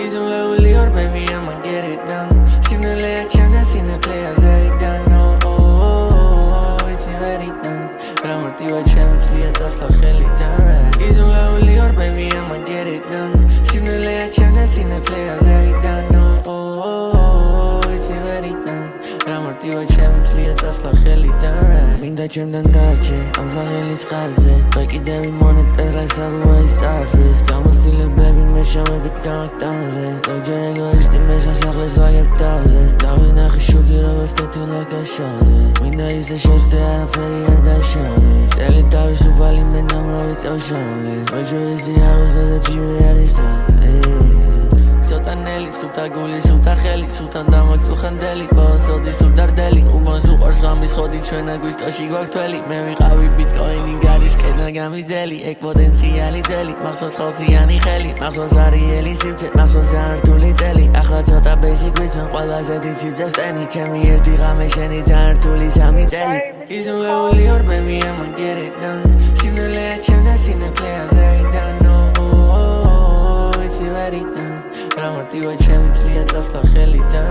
Izolate or baby, I'ma get it done. Signale acciona, signale azaidan. Oh, it's already done. Ramartiva chance, liatas la gelita. Izolate or baby, I'ma get it done. Signale acciona, signale azaidan. Oh, it's already done. Ramartiva chance, liatas la gelita. Minda cemdan darche, am zagelis qarze. Bakidevi monet erasavo isafis. Gamostile baby meshame bitaqtanze. Lojere goisti mesha sagles vayevtavze. Davinaxi shugi rogos teti lakashavze. Minda ise shevste araferi ar dashave. Tseli tavisubali me namlavi tsavshavle. Rojoisi aruza da jivi arisa. Sotaneli, suta guli, suta xeli, sutan damotsu xandeli, bosodi sudardeli, ubons uqors ღამის ხოდი ჩვენა გვისტოში გვაქვს თველი, მე ვიყავი ბიტკოინი გარის კედა გამიზელი, ეგ პოტენციალი ძელი, მახსოვს ხალხიანი ხელი, მახსოვს არიელი სივცე, მახსოვს ზართული წელი, ახლა ცოტა ბეისიკ ვიცმენ ყველაზე დიდ სიძეს ტენი, ჩემი ერთი ღამე შენი ზართული სამი წელი. Izolate or baby, I'ma get it done. Signale acciona, signale azaidan. Oh, it's already done. Ramartiva chance, liatas la gelita.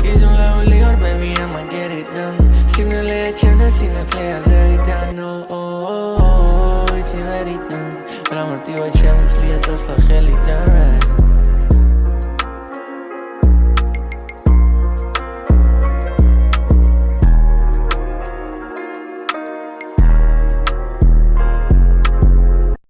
Izolate or baby, I'ma get it done. Signale acciona, signale azaidan. Oh, it's already done. Ramartiva chance, liatas la gelita.